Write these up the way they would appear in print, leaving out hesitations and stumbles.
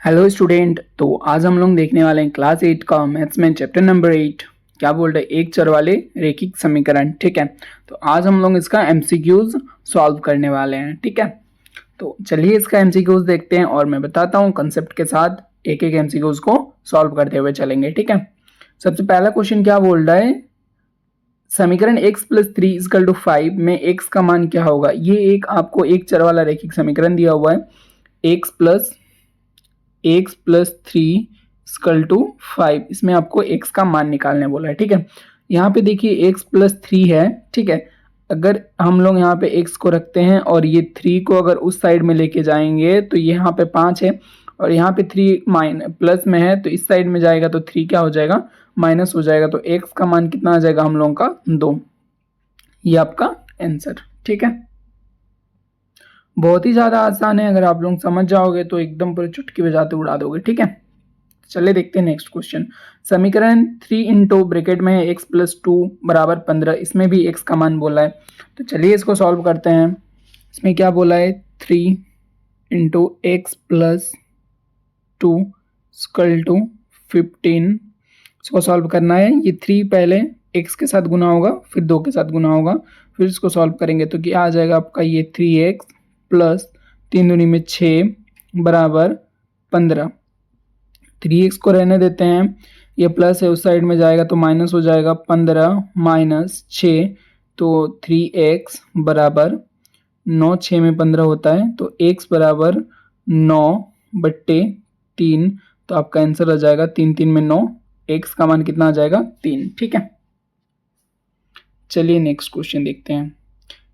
Hello student. तो आज हम लोग देखने वाले हैं क्लास 8 का मैथ्स में चैप्टर नंबर 8। क्या बोल रहे हैं? एक चर वाले रैखिक समीकरण। ठीक है, तो आज हम लोग इसका एमसीक्यूज सॉल्व करने वाले हैं। ठीक है, तो चलिए इसका एमसीक्यूज देखते हैं और मैं बताता हूँ कंसेप्ट के साथ। एक एक एमसीक्यूज को सॉल्व करते हुए चलेंगे। ठीक है, सबसे पहला क्वेश्चन क्या बोल रहा है? समीकरण x प्लस 3 इजकल टू 5 में x का मान क्या होगा? ये एक आपको एक चर वाला रैखिक समीकरण दिया हुआ है। x प्लस 3 इजकल टू 5, इसमें आपको x का मान निकालने बोला है। ठीक है, यहाँ पे देखिए x प्लस 3 है। ठीक है, अगर हम लोग यहाँ पे x को रखते हैं और ये 3 को अगर उस साइड में लेके जाएंगे तो ये यहाँ पे 5 है और यहाँ पे 3 प्लस में है, तो इस साइड में जाएगा तो 3 क्या हो जाएगा? माइनस हो जाएगा। तो x का मान कितना आ जाएगा हम लोगों का? 2। ये आपका आंसर। ठीक है, बहुत ही ज़्यादा आसान है। अगर आप लोग समझ जाओगे तो एकदम पूरे चुटकी बजाते उड़ा दोगे। ठीक है, चलिए देखते हैं नेक्स्ट क्वेश्चन। समीकरण 3 इंटू ब्रैकेट में x प्लस 2 बराबर 15, इसमें भी x का मान बोला है। तो चलिए इसको सॉल्व करते हैं। इसमें क्या बोला है? 3 into X plus 2 equal to 15। इसको सॉल्व करना है। ये 3 पहले x के साथ गुना होगा, फिर 2 के साथ गुना होगा, फिर इसको सॉल्व करेंगे तो क्या आ जाएगा आपका? ये 3x प्लस 3 दूनी में 6 बराबर 15। 3x को रहने देते हैं, ये प्लस है उस साइड में जाएगा तो माइनस हो जाएगा। 15 माइनस 6 तो 3x बराबर 9। 6 में 15 होता है तो x बराबर 9/3। तो आपका आंसर आ जाएगा 3 3 में 9। x का मान कितना आ जाएगा? 3। ठीक है, चलिए नेक्स्ट क्वेश्चन देखते हैं।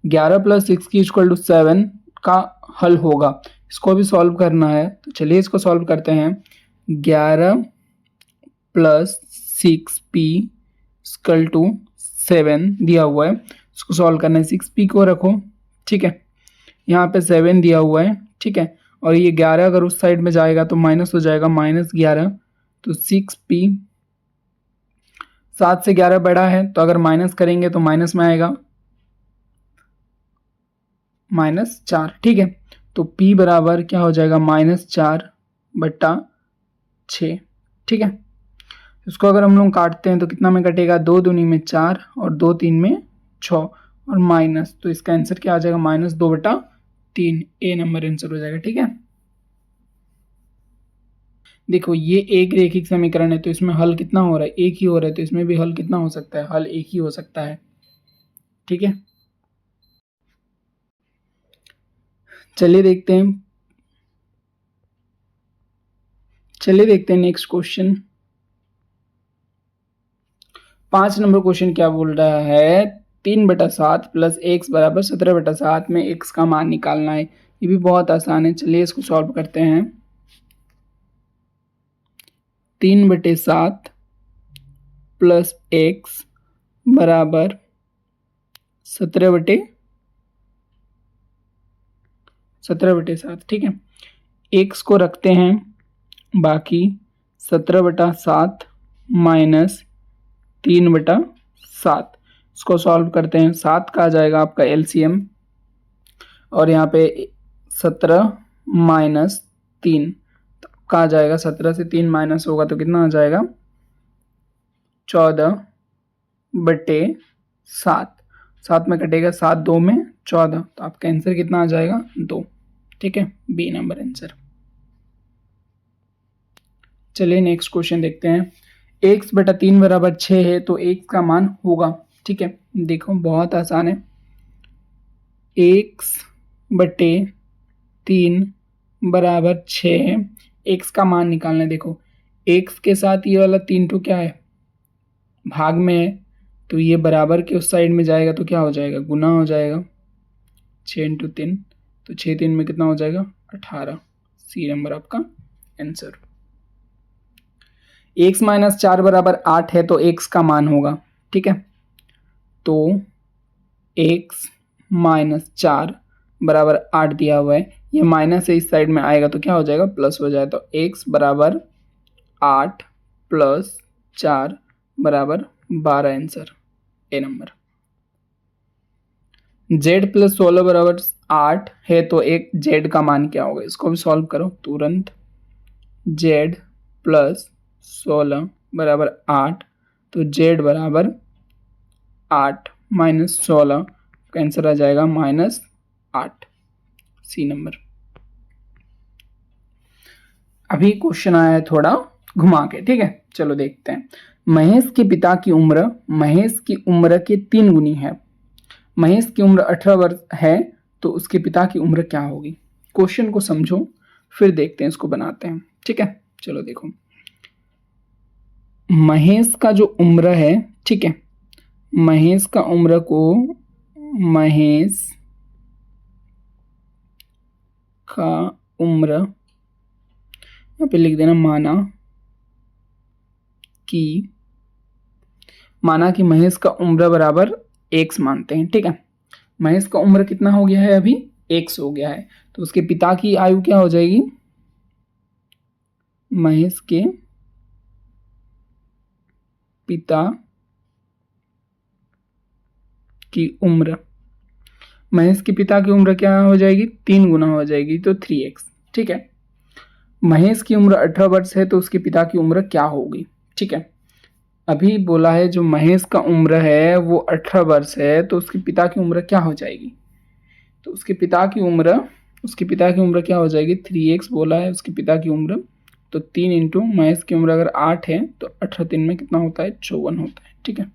11 प्लस 6 की इक्वल टू 7 का हल होगा, इसको भी सॉल्व करना है। तो चलिए इसको सॉल्व करते हैं। 11 प्लस 6p इक्वल टू 7 दिया हुआ है, इसको सॉल्व करना है। 6p को रखो। ठीक है, यहाँ पे 7 दिया हुआ है। ठीक है, और ये 11 अगर उस साइड में जाएगा तो माइनस हो जाएगा, -11। तो 6p, 7 से 11 बड़ा है तो अगर माइनस करेंगे तो माइनस में आएगा -4। ठीक है, तो p बराबर क्या हो जाएगा? -4/6। ठीक है, इसको अगर हम लोग काटते हैं तो कितना में कटेगा? 2 दूनी में 4 और 2 3 में 6 और माइनस, तो इसका आंसर क्या आ जाएगा? -2/3। ए नंबर आंसर हो जाएगा। ठीक है, देखो ये एक रैखिक समीकरण है तो इसमें हल कितना हो रहा है? एक ही हो रहा है, तो इसमें भी हल कितना हो सकता है? हल एक ही हो सकता है। ठीक है, चलिए देखते हैं नेक्स्ट क्वेश्चन। 5 नंबर क्वेश्चन क्या बोल रहा है? 3/7 प्लस x बराबर 17/7 में x का मान निकालना है। ये भी बहुत आसान है, चलिए इसको सॉल्व करते हैं। 3/7 प्लस x बराबर 17/7। ठीक है, x को रखते हैं, बाकी 17/7 माइनस 3/7, इसको सॉल्व करते हैं। 7 का आ जाएगा आपका एलसीएम और यहाँ पे 17 माइनस 3 का आ जाएगा। 17 से 3 माइनस होगा तो कितना आ जाएगा? 14/7। 7 में कटेगा, 7 2 में 14, तो आपका आंसर कितना आ जाएगा? 2। ठीक है, बी नंबर आंसर। चलिए नेक्स्ट क्वेश्चन देखते हैं। x/3 बराबर 6 है तो x का मान होगा। ठीक है, देखो बहुत आसान है। x/3 बराबर 6 है, x का मान निकालना है। देखो x के साथ ये वाला 3 तो क्या है? भाग में है, तो ये बराबर के उस साइड में जाएगा तो क्या हो जाएगा? गुना हो जाएगा। 6 × 3, तो 6 3 में कितना हो जाएगा? 18। सी नंबर आपका आंसर। x - 4 बराबर 8 है तो x का मान होगा। ठीक है, तो x - 4 बराबर 8 दिया हुआ है, ये माइनस से इस साइड में आएगा तो क्या हो जाएगा? प्लस हो जाएगा। तो x बराबर 8 प्लस 4 बराबर 12 आंसर, ए नंबर। z प्लस 16 बराबर 8 है तो एक z का मान क्या होगा? इसको भी सॉल्व करो तुरंत। जेड प्लस 16 बराबर 8, तो जेड बराबर 8 माइनस 16 का आंसर आ जाएगा -8, सी नंबर। अभी क्वेश्चन आया है थोड़ा घुमा के, ठीक है, चलो देखते हैं। महेश के पिता की उम्र महेश की उम्र के 3 गुनी है। महेश की उम्र 18 वर्ष है तो उसके पिता की उम्र क्या होगी। क्वेश्चन को समझो फिर देखते हैं, इसको बनाते हैं, ठीक है। चलो देखो, महेश का जो उम्र है, ठीक है, महेश का उम्र को महेश का उम्र यहाँ पे लिख देना, माना कि महेश का उम्र बराबर x मानते हैं, ठीक है। महेश का उम्र कितना हो गया है, अभी x हो गया है, तो उसके पिता की आयु क्या हो जाएगी, महेश के पिता की उम्र, महेश के पिता की उम्र क्या हो जाएगी, 3 गुना हो जाएगी, तो 3x, ठीक है। महेश की उम्र 18 वर्ष है तो उसके पिता की उम्र क्या होगी, ठीक है। अभी बोला है जो महेश का उम्र है वो 18 वर्ष है तो उसके पिता की उम्र क्या हो जाएगी, तो उसके पिता की उम्र क्या हो जाएगी, 3x बोला है उसके पिता की उम्र, तो 3 इंटू महेश की उम्र अगर 8 है तो 18 3 में कितना होता है, 54 होता है, ठीक है।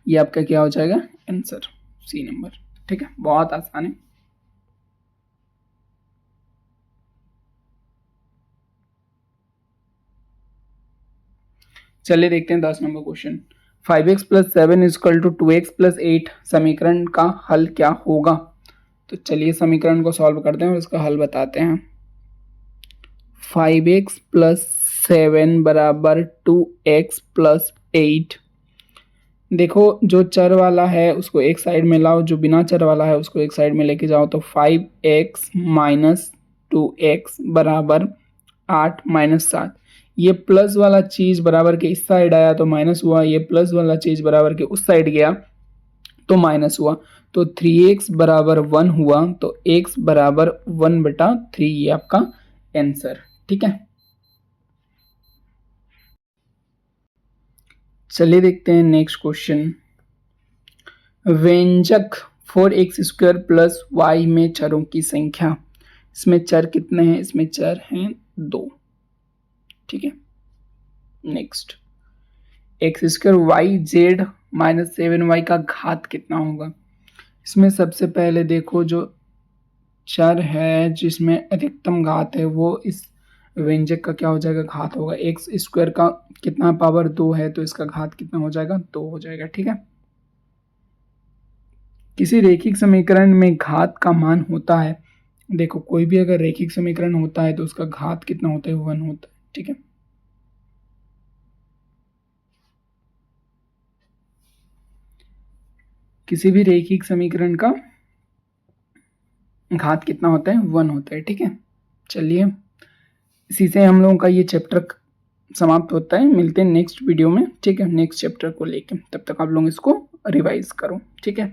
ये आपका क्या हो जाएगा आंसर, सी नंबर, ठीक है, बहुत आसान है। चलिए देखते हैं 10 number question. 5x plus 7 equal to 2x plus 8 समीकरण का हल क्या होगा। तो चलिए समीकरण को सॉल्व करते हैं और इसका हल बताते हैं। 5x प्लस 7 बराबर 2x प्लस 8। देखो जो चर वाला है उसको एक साइड में लाओ, जो बिना चर वाला है उसको एक साइड में लेके जाओ, तो 5x माइनस 2x बराबर 8 माइनस 7। ये प्लस वाला चीज बराबर के इस साइड आया तो माइनस हुआ, ये प्लस वाला चीज बराबर के उस साइड गया तो माइनस हुआ, तो 3x बराबर 1 हुआ, तो x बराबर 1/3, ये आपका आंसर, ठीक है। चलिए देखते हैं नेक्स्ट क्वेश्चन। व्यंजक 4x² प्लस y में चरों की संख्या। इसमें चर कितने हैं, इसमें चर हैं 2, ठीक है। Next, x² y z minus 7y का घात कितना होगा। इसमें सबसे पहले देखो जो चर है जिसमें अधिकतम घात है वो इस व्यंजक का क्या हो जाएगा, घात होगा। x² का कितना पावर 2 है तो इसका घात कितना हो जाएगा, 2 हो जाएगा, ठीक है। किसी रेखिक समीकरण में घात का मान होता है, देखो कोई भी अगर रेखिक समीकरण होता है तो उसका घात कितना होता है, 1 होता है, ठीक है। किसी भी रेखिक समीकरण का घात कितना होता है, 1 होता है, ठीक है। चलिए इसी से हम लोगों का ये चैप्टर समाप्त होता है, मिलते हैं नेक्स्ट वीडियो में, ठीक है, नेक्स्ट चैप्टर को लेके। तब तक आप लोग इसको रिवाइज करो, ठीक है।